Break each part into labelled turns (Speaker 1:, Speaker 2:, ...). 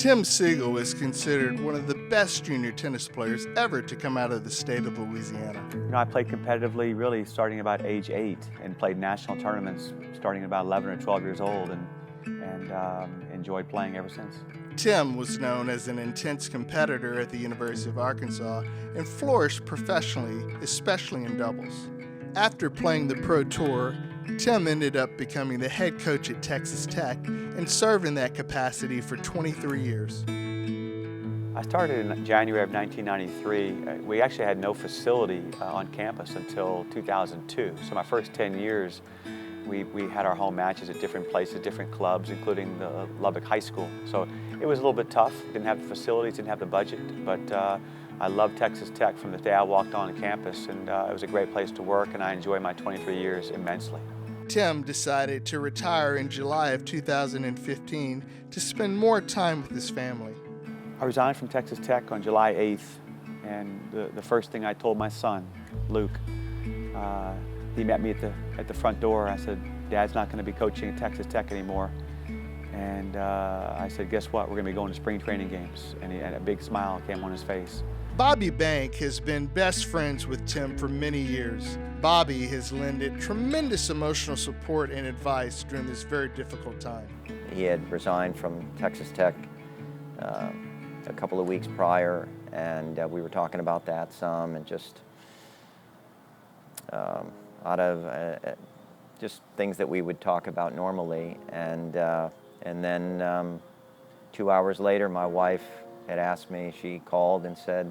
Speaker 1: Tim Siegel is considered one of the best junior tennis players ever to come out of the state of Louisiana.
Speaker 2: I played competitively really starting about age 8 and played national tournaments starting at about 11 or 12 years old and enjoyed playing ever since.
Speaker 1: Tim was known as an intense competitor at the University of Arkansas and flourished professionally, especially in doubles. After playing the Pro Tour, Tim ended up becoming the head coach at Texas Tech and served in that capacity for 23 years.
Speaker 2: I started in January of 1993. We actually had no facility on campus until 2002. So my first 10 years, we had our home matches at different places, different clubs, including the Lubbock High School. So it was a little bit tough. Didn't have the facilities, didn't have the budget, but I loved Texas Tech from the day I walked on campus, and it was a great place to work, and I enjoyed my 23 years immensely.
Speaker 1: Tim decided to retire in July of 2015 to spend more time with his family.
Speaker 2: I resigned from Texas Tech on July 8th, and the first thing I told my son, Luke, he met me at the front door. I said, "Dad's not going to be coaching at Texas Tech anymore." And I said, "Guess what? We're going to be going to spring training games." And a big smile came on his face.
Speaker 1: Bobby Bank has been best friends with Tim for many years. Bobby has lended tremendous emotional support and advice during this very difficult time.
Speaker 3: He had resigned from Texas Tech a couple of weeks prior, and we were talking about that some, and just out of just things that we would talk about normally. And then 2 hours later, my wife had asked me, she called and said,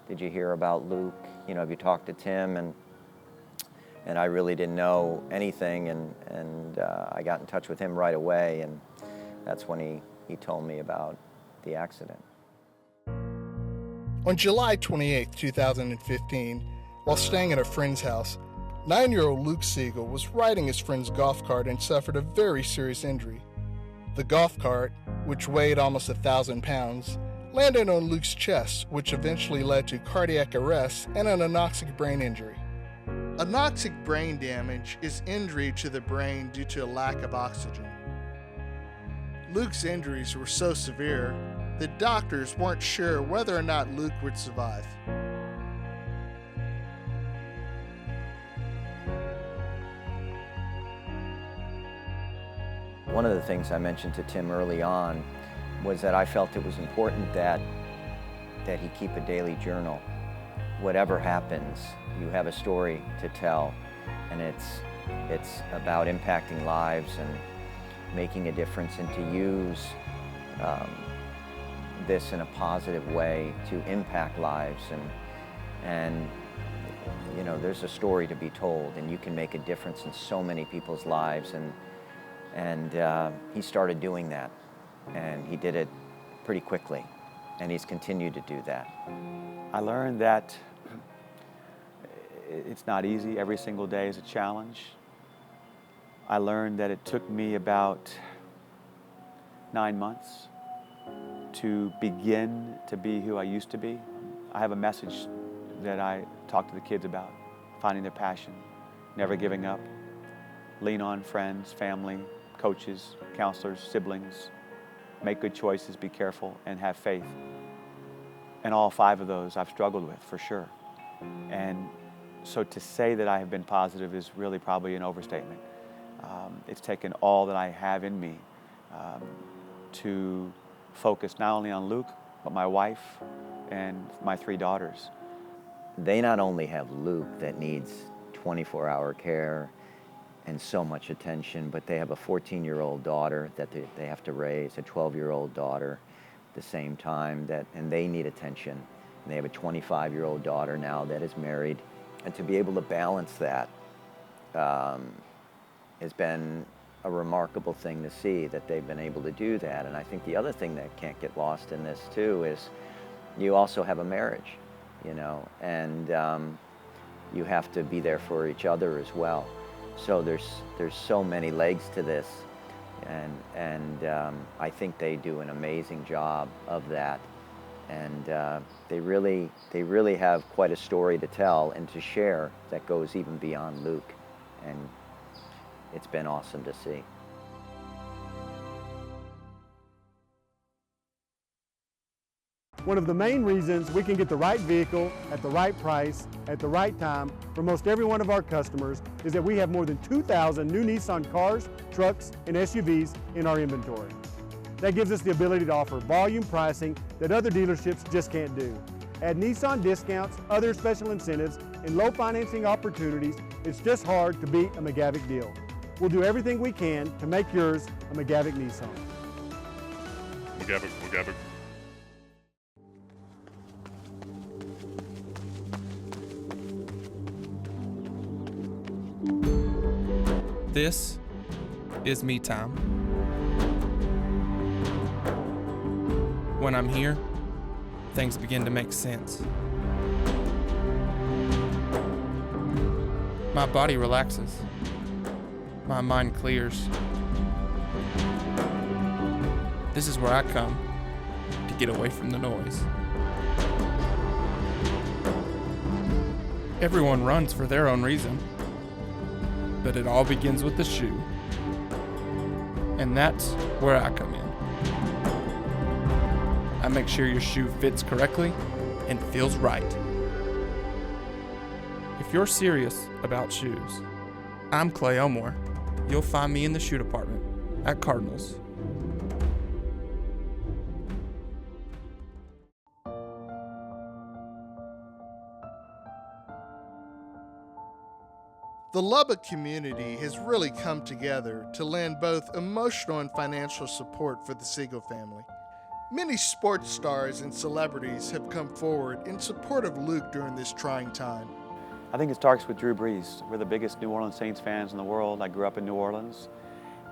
Speaker 3: "Did you hear about Luke? You know, have you talked to Tim?" And I really didn't know anything, and I got in touch with him right away, and that's when he told me about the accident.
Speaker 1: On July 28, 2015, while staying at a friend's house, 9-year-old Luke Siegel was riding his friend's golf cart and suffered a very serious injury. The golf cart, which weighed almost 1,000 pounds, landed on Luke's chest, which eventually led to cardiac arrest and an anoxic brain injury. Anoxic brain damage is injury to the brain due to a lack of oxygen. Luke's injuries were so severe that doctors weren't sure whether or not Luke would survive.
Speaker 3: One of the things I mentioned to Tim early on was that I felt it was important that he keep a daily journal. Whatever happens, you have a story to tell, and it's about impacting lives and making a difference, and to use this in a positive way to impact lives. And you know, there's a story to be told, and you can make a difference in so many people's lives. And he started doing that, and he did it pretty quickly, and he's continued to do that.
Speaker 2: I learned that it's not easy. Every single day is a challenge. I learned that it took me about 9 months to begin to be who I used to be. I have a message that I talk to the kids about: finding their passion, never giving up, lean on friends, family, coaches, counselors, siblings, make good choices, be careful, and have faith. And all 5 of those I've struggled with, for sure. And so to say that I have been positive is really probably an overstatement. It's taken all that I have in me to focus not only on Luke, but my wife and my 3 daughters.
Speaker 3: They not only have Luke that needs 24-hour care and so much attention, but they have a 14-year-old daughter that they have to raise, a 12-year-old daughter at the same time, and they need attention. And they have a 25-year-old daughter now that is married. And to be able to balance that has been a remarkable thing to see, that they've been able to do that. And I think the other thing that can't get lost in this too is you also have a marriage, you know, and you have to be there for each other as well. So there's so many legs to this, and I think they do an amazing job of that. And they really have quite a story to tell and to share that goes even beyond Luke, and it's been awesome to see.
Speaker 4: One of the main reasons we can get the right vehicle at the right price at the right time for most every one of our customers is that we have more than 2,000 new Nissan cars, trucks, and SUVs in our inventory. That gives us the ability to offer volume pricing that other dealerships just can't do. Add Nissan discounts, other special incentives, and low financing opportunities, it's just hard to beat a McGavick deal. We'll do everything we can to make yours a McGavick Nissan.
Speaker 5: McGavick.
Speaker 6: This is me time. When I'm here, things begin to make sense. My body relaxes. My mind clears. This is where I come to get away from the noise. Everyone runs for their own reason, but it all begins with the shoe. And that's where I come in. I make sure your shoe fits correctly and feels right. If you're serious about shoes, I'm Clay Elmore. You'll find me in the shoe department at Cardinals.
Speaker 1: The Lubbock community has really come together to lend both emotional and financial support for the Siegel family. Many sports stars and celebrities have come forward in support of Luke during this trying time.
Speaker 2: I think it starts with Drew Brees. We're the biggest New Orleans Saints fans in the world. I grew up in New Orleans,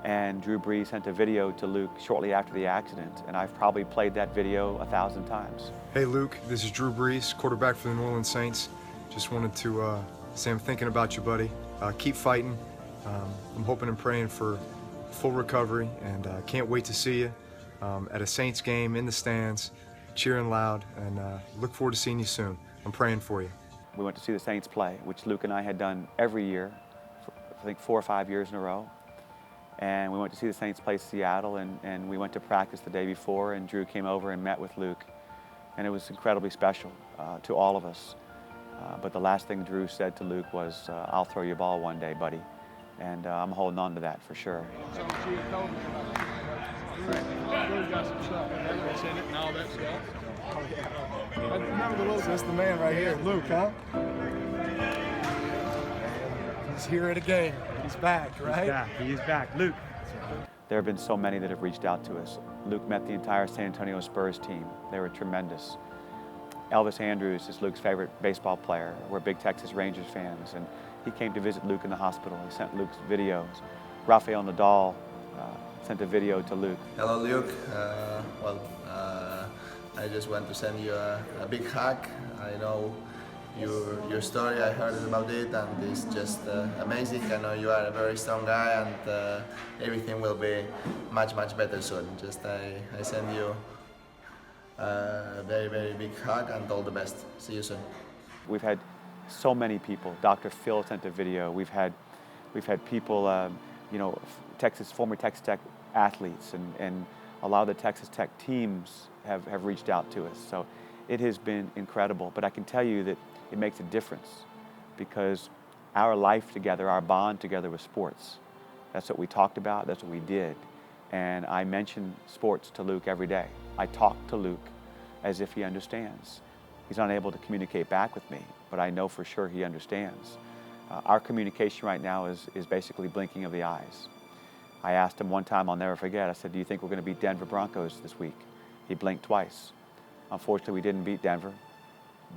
Speaker 2: and Drew Brees sent a video to Luke shortly after the accident, and I've probably played that video 1,000 times.
Speaker 7: Hey Luke, this is Drew Brees, quarterback for the New Orleans Saints. Just wanted to say I'm thinking about you, buddy. Keep fighting. I'm hoping and praying for full recovery, and can't wait to see you at a Saints game in the stands, cheering loud, and look forward to seeing you soon. I'm praying for you.
Speaker 2: We went to see the Saints play, which Luke and I had done every year, for, I think 4 or 5 years in a row. And we went to see the Saints play Seattle, and we went to practice the day before, and Drew came over and met with Luke. And it was incredibly special to all of us. But the last thing Drew said to Luke was, I'll throw you a ball one day, buddy. And I'm holding on to that for sure.
Speaker 4: That's the man right here, Luke, huh? He's here at a game. He's back, right?
Speaker 8: He's back. Luke.
Speaker 2: There have been so many that have reached out to us. Luke met the entire San Antonio Spurs team. They were tremendous. Elvis Andrews is Luke's favorite baseball player. We're big Texas Rangers fans, and he came to visit Luke in the hospital. He sent Luke's videos. Rafael Nadal sent a video to Luke.
Speaker 9: Hello, Luke. I just want to send you a big hug. I know your story. I heard about it, and it's just amazing. I know you are a very strong guy, and everything will be much better soon. Just I send you a very big hug and all the best. See you soon.
Speaker 2: We've had so many people. Dr. Phil sent a video. We've had people, former Texas Tech athletes, and a lot of the Texas Tech teams have reached out to us. So it has been incredible. But I can tell you that it makes a difference because our life together, our bond together was sports. That's what we talked about. That's what we did. And I mention sports to Luke every day. I talk to Luke as if he understands. He's not able to communicate back with me, but I know for sure he understands. Our communication right now is basically blinking of the eyes. I asked him one time, I'll never forget, I said, do you think we're going to beat Denver Broncos this week? He blinked twice. Unfortunately, we didn't beat Denver,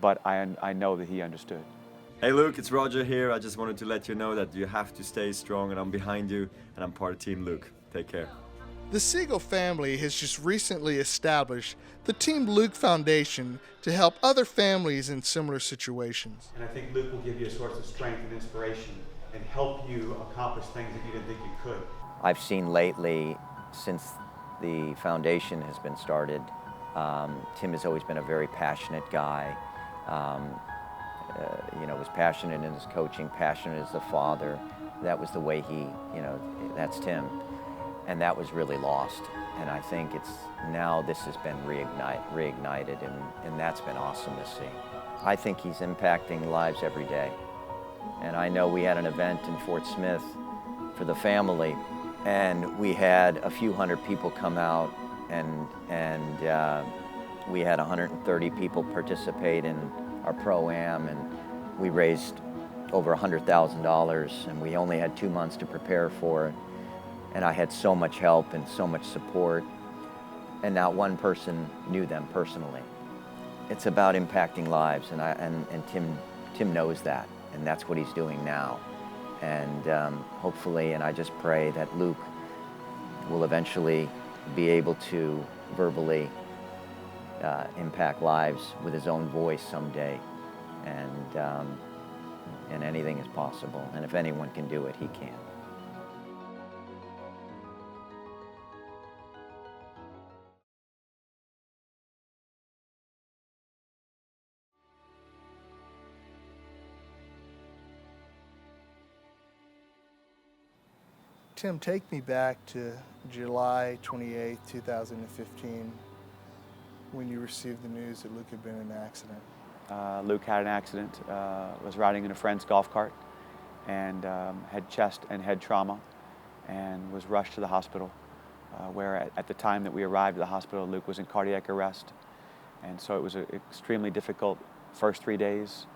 Speaker 2: but I know that he understood.
Speaker 10: Hey Luke, it's Roger here. I just wanted to let you know that you have to stay strong, and I'm behind you, and I'm part of Team Luke. Take care.
Speaker 1: The Siegel family has just recently established the Team Luke Foundation to help other families in similar situations.
Speaker 8: And I think Luke will give you a source of strength and inspiration and help you accomplish things that you didn't think you could.
Speaker 3: I've seen lately, since the foundation has been started, Tim has always been a very passionate guy. Was passionate in his coaching, passionate as a father. That was the way he, that's Tim. And that was really lost. And I think it's now this has been reignited, and that's been awesome to see. I think he's impacting lives every day. And I know we had an event in Fort Smith for the family, and we had a few hundred people come out, and we had 130 people participate in our Pro-Am, and we raised over $100,000, and we only had 2 months to prepare for it. And I had so much help and so much support, and not one person knew them personally. It's about impacting lives, and Tim knows that, and that's what he's doing now. And hopefully, and I just pray that Luke will eventually be able to verbally impact lives with his own voice someday, and anything is possible. And if anyone can do it, he can.
Speaker 1: Tim, take me back to July 28, 2015, when you received the news that Luke had been in an accident.
Speaker 2: Luke had an accident, was riding in a friend's golf cart, and had chest and head trauma, and was rushed to the hospital, where at the time that we arrived at the hospital, Luke was in cardiac arrest. And so it was an extremely difficult first 3 days,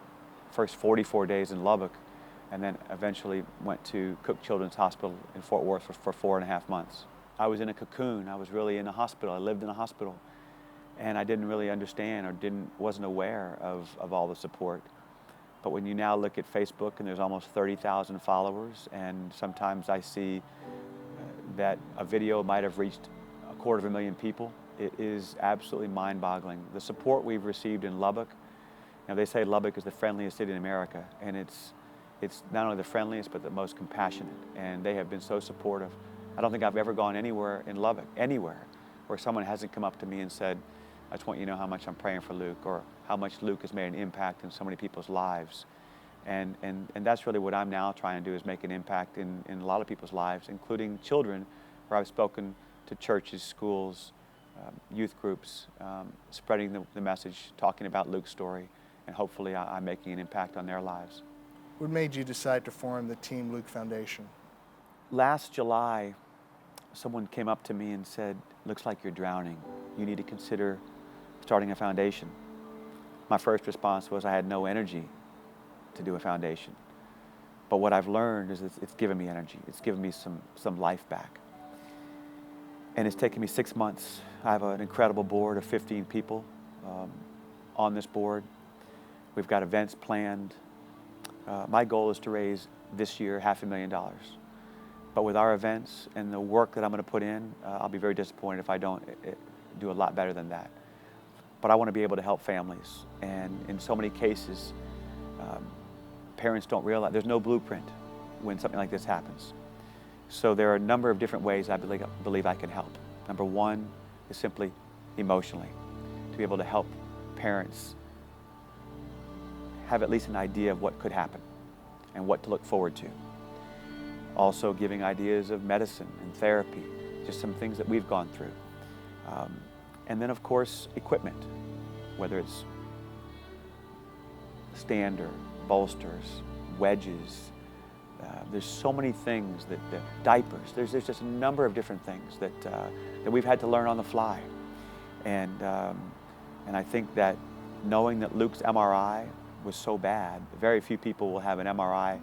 Speaker 2: first 44 days in Lubbock, and then eventually went to Cook Children's Hospital in Fort Worth for 4.5 months. I was in a cocoon. I was really in a hospital. I lived in a hospital, and I didn't really understand or wasn't aware of all the support. But when you now look at Facebook, and there's almost 30,000 followers, and sometimes I see that a video might have reached 250,000 people, it is absolutely mind-boggling. The support we've received in Lubbock, they say Lubbock is the friendliest city in America, and it's not only the friendliest, but the most compassionate, and they have been so supportive. I don't think I've ever gone anywhere in Lubbock, anywhere, where someone hasn't come up to me and said, I just want you to know how much I'm praying for Luke, or how much Luke has made an impact in so many people's lives. And that's really what I'm now trying to do, is make an impact in a lot of people's lives, including children, where I've spoken to churches, schools, youth groups, spreading the message, talking about Luke's story, and hopefully I'm making an impact on their lives.
Speaker 1: What made you decide to form the Team Luke Foundation?
Speaker 2: Last July, someone came up to me and said, looks like you're drowning. You need to consider starting a foundation. My first response was I had no energy to do a foundation. But what I've learned is it's given me energy. It's given me some life back. And it's taken me 6 months. I have an incredible board of 15 people on this board. We've got events planned. My goal is to raise this year $500,000. But with our events and the work that I'm going to put in, I'll be very disappointed if I don't do a lot better than that. But I want to be able to help families. And in so many cases, parents don't realize there's no blueprint when something like this happens. So there are a number of different ways I believe I can help. Number one is simply emotionally, to be able to help parents have at least an idea of what could happen and what to look forward to. Also giving ideas of medicine and therapy, just some things that we've gone through. And then of course, equipment, whether it's stander, bolsters, wedges. There's so many things that diapers, there's just a number of different things that we've had to learn on the fly. And I think that knowing that Luke's MRI was so bad, very few people will have an MRI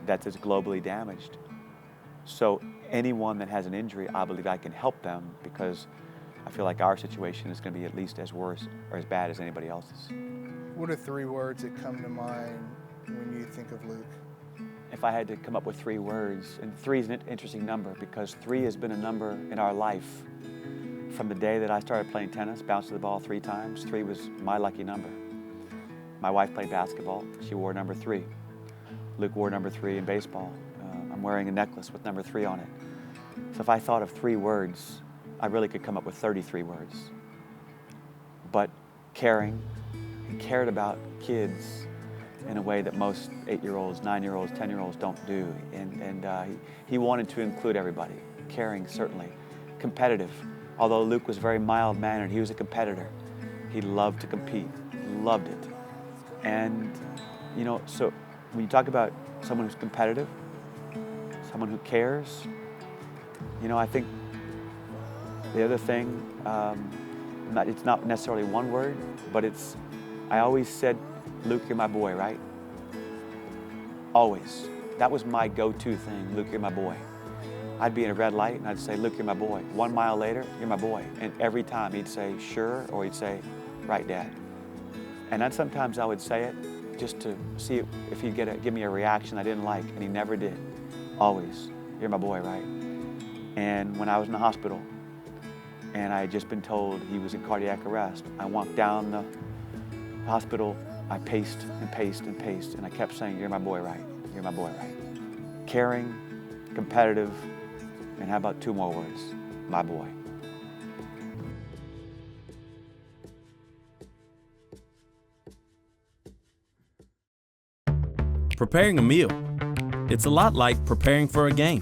Speaker 2: that's as globally damaged. So anyone that has an injury, I believe I can help them, because I feel like our situation is going to be at least as worse or as bad as anybody else's.
Speaker 1: What are 3 words that come to mind when you think of Luke?
Speaker 2: If I had to come up with 3 words, and 3 is an interesting number, because 3 has been a number in our life. From the day that I started playing tennis, bounced the ball 3 times, 3 was my lucky number. My wife played basketball. She wore number 3. Luke wore number 3 in baseball. I'm wearing a necklace with number 3 on it. So if I thought of 3 words, I really could come up with 33 words. But caring, he cared about kids in a way that most 8-year-olds, 9-year-olds, 10-year-olds don't do. And he wanted to include everybody. Caring, certainly. competitive. Although Luke was very mild-mannered, he was a competitor. He loved to compete, loved it. And, you know, so when you talk about someone who's competitive, someone who cares, you know, I think the other thing, it's not necessarily one word, but I always said, Luke, you're my boy, right? Always. That was my go-to thing, Luke, you're my boy. I'd be in a red light and I'd say, Luke, you're my boy. 1 mile later, you're my boy. And every time he'd say, sure, or he'd say, right, Dad. And then sometimes I would say it just to see if he'd give me a reaction I didn't like, and he never did. Always, you're my boy, right? And when I was in the hospital and I had just been told he was in cardiac arrest, I walked down the hospital, I paced and paced and paced, and I kept saying, you're my boy, right? You're my boy, right? Caring, competitive, and how about 2 more words? My boy.
Speaker 5: Preparing a meal. It's a lot like preparing for a game.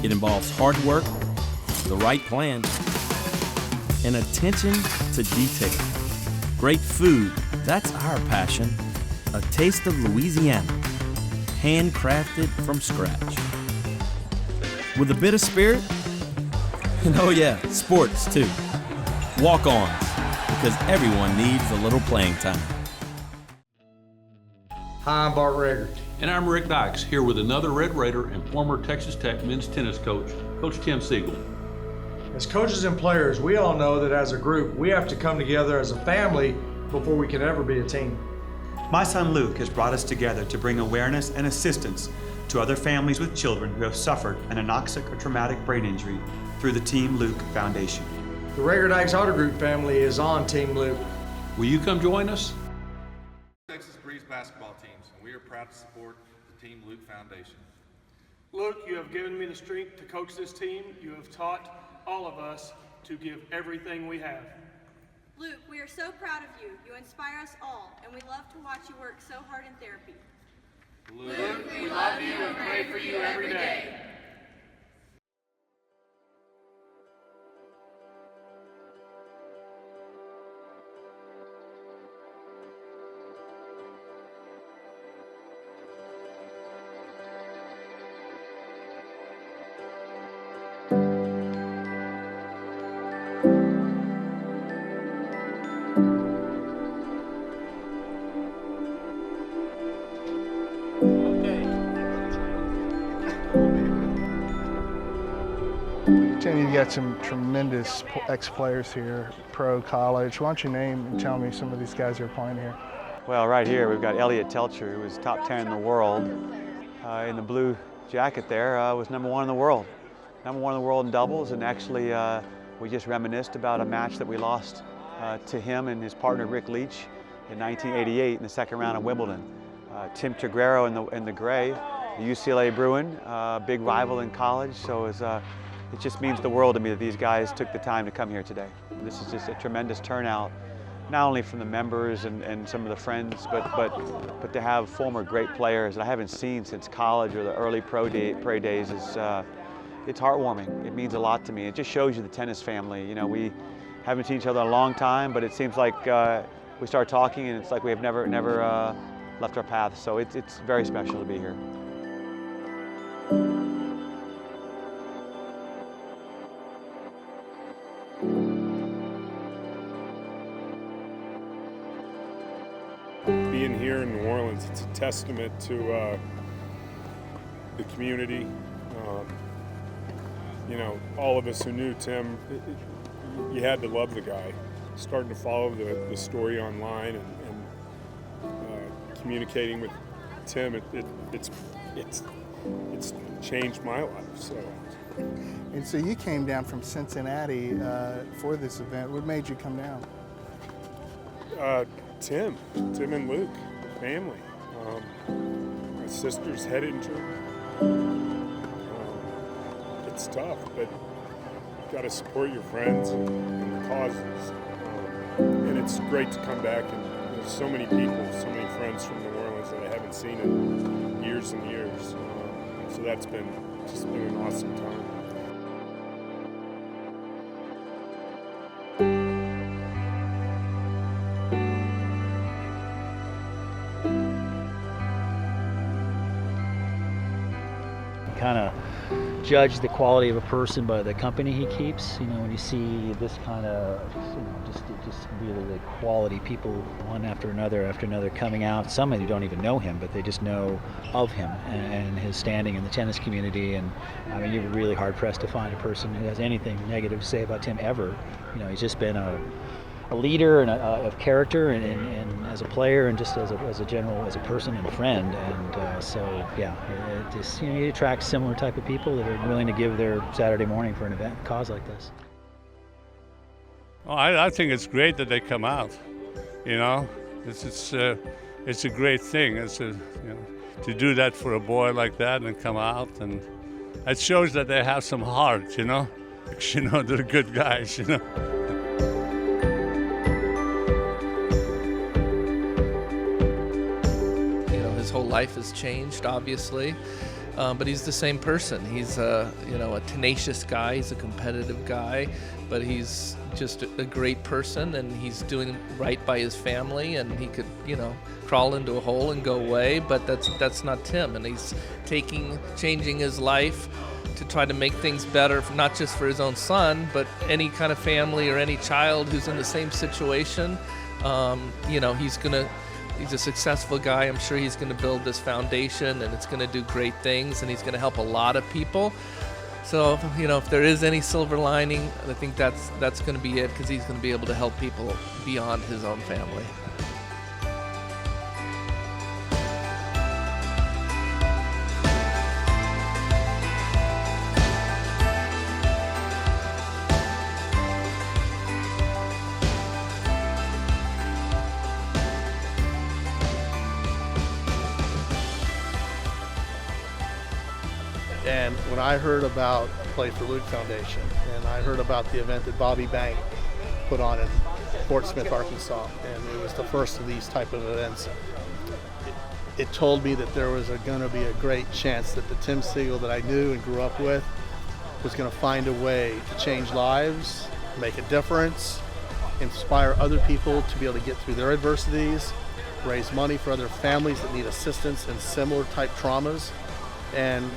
Speaker 5: It involves hard work, the right plan, and attention to detail. Great food, that's our passion. A taste of Louisiana, handcrafted from scratch. With a bit of spirit, and oh yeah, sports too. Walk-ons, because everyone needs a little playing time.
Speaker 11: Hi, I'm Bart Rager.
Speaker 12: And I'm Rick Dykes, here with another Red Raider and former Texas Tech men's tennis coach, Coach Tim Siegel.
Speaker 11: As coaches and players, we all know that as a group, we have to come together as a family before we can ever be a team.
Speaker 8: My son Luke has brought us together to bring awareness and assistance to other families with children who have suffered an anoxic or traumatic brain injury through the Team Luke Foundation.
Speaker 11: The Rager Dykes Auto Group family is on Team Luke.
Speaker 12: Will you come join us?
Speaker 13: Texas Breeze basketball teams, and we are proud to support the Team Luke Foundation.
Speaker 14: Luke, you have given me the strength to coach this team. You have taught all of us to give everything we have.
Speaker 15: Luke, we are so proud of you. You inspire us all, and we love to watch you work so hard in therapy.
Speaker 14: Luke, we love you and pray for you every day.
Speaker 1: Tim, you've got some tremendous ex-players here, pro, college. Why don't you name and tell me some of these guys who are playing here?
Speaker 2: Well, right here we've got Elliot Telcher, who was top 10 in the world. In the blue jacket there, was #1 in the world. #1 in the world in doubles, and actually we just reminisced about a match that we lost to him and his partner Rick Leach in 1988 in the second round of Wimbledon. Tim Treguero in the gray, the UCLA Bruin, big rival in college, so it just means the world to me that these guys took the time to come here today. This is just a tremendous turnout, not only from the members and some of the friends, but to have former great players that I haven't seen since college or the early pro days it's heartwarming. It means a lot to me. It just shows you the tennis family. You know, we haven't seen each other in a long time, but it seems like we start talking and it's like we have never left our paths. So it's very special to be here.
Speaker 16: Being here in New Orleans, it's a testament to the community. You know, all of us who knew Tim, you had to love the guy. Starting to follow the story online and communicating with Tim, it's changed my life. So.
Speaker 1: And so you came down from Cincinnati for this event. What made you come down?
Speaker 16: Tim and Luke, family. My sister's head injured. It's tough, but you got to support your friends and the causes. And it's great to come back, and there's so many people, so many friends from New Orleans that I haven't seen in years and years. So that's been an awesome time.
Speaker 17: kind of judge the quality of a person by the company he keeps. You know, when you see this kind of, just really the quality people, one after another coming out. Some of you don't even know him, but they just know of him and his standing in the tennis community. And I mean, you're really hard pressed to find a person who has anything negative to say about Tim ever. You know, he's just been a leader and of character and as a player and just as a general, as a person and a friend. And so yeah, it just, you know, you attract similar type of people that are willing to give their Saturday morning for an event, cause like this.
Speaker 18: Oh, I think it's great that they come out. You know, it's a great thing. You know, to do that for a boy like that and come out, and it shows that they have some heart. You know, you know, they're good guys. You know.
Speaker 19: His whole life has changed, obviously, but he's the same person. He's a tenacious guy. He's a competitive guy, but he's just a great person, and he's doing right by his family. And he could, crawl into a hole and go away, but that's not Tim. And he's changing his life to try to make things better, not just for his own son, but any kind of family or any child who's in the same situation. He's a successful guy. I'm sure he's going to build this foundation, and it's going to do great things, and he's going to help a lot of people. So, if there is any silver lining, I think that's going to be it, because he's going to be able to help people beyond his own family.
Speaker 20: And when I heard about Play for Luke Foundation, and I heard about the event that Bobby Bank put on in Fort Smith, Arkansas, and it was the first of these type of events, it told me that there was going to be a great chance that the Tim Siegel that I knew and grew up with was going to find a way to change lives, make a difference, inspire other people to be able to get through their adversities, raise money for other families that need assistance in similar type traumas. And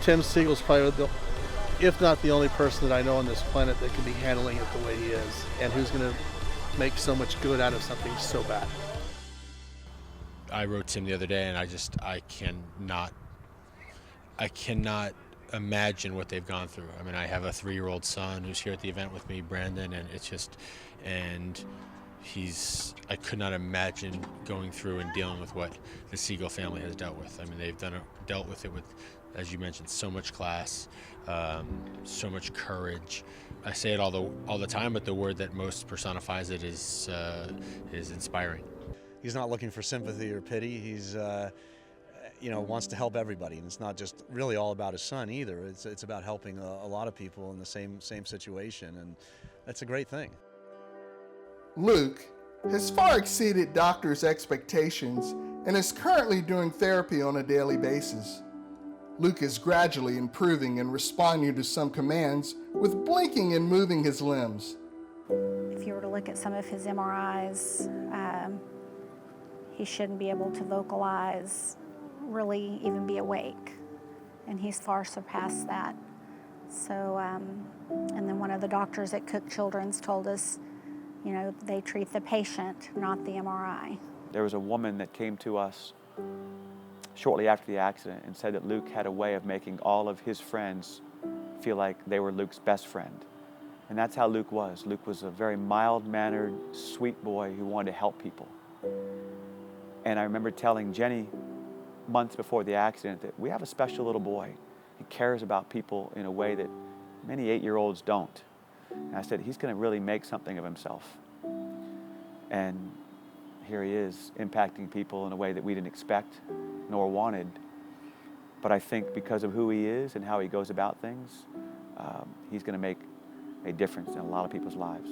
Speaker 20: Tim Siegel's probably, if not the only person that I know on this planet that could be handling it the way he is, and who's going to make so much good out of something so bad.
Speaker 21: I wrote Tim the other day, and I cannot imagine what they've gone through. I mean, I have a 3-year-old son who's here at the event with me, Brandon, and I could not imagine going through and dealing with what the Siegel family has dealt with. I mean, they've dealt with it with, as you mentioned, so much class, so much courage. I say it all the time, but the word that most personifies it is inspiring.
Speaker 22: He's not looking for sympathy or pity. He's wants to help everybody, and it's not just really all about his son either. It's about helping a lot of people in the same situation, and that's a great thing.
Speaker 1: Luke has far exceeded doctors' expectations and is currently doing therapy on a daily basis. Luke is gradually improving and responding to some commands with blinking and moving his limbs.
Speaker 23: If you were to look at some of his MRIs, he shouldn't be able to vocalize, really even be awake, and he's far surpassed that. So, and then one of the doctors at Cook Children's told us, they treat the patient, not the MRI.
Speaker 2: There was a woman that came to us shortly after the accident and said that Luke had a way of making all of his friends feel like they were Luke's best friend. And that's how Luke was. Luke was a very mild-mannered, sweet boy who wanted to help people. And I remember telling Jenny months before the accident that we have a special little boy. He cares about people in a way that many 8-year-olds don't. And I said, he's going to really make something of himself. And here he is, impacting people in a way that we didn't expect nor wanted. But I think because of who he is and how he goes about things, he's going to make a difference in a lot of people's lives.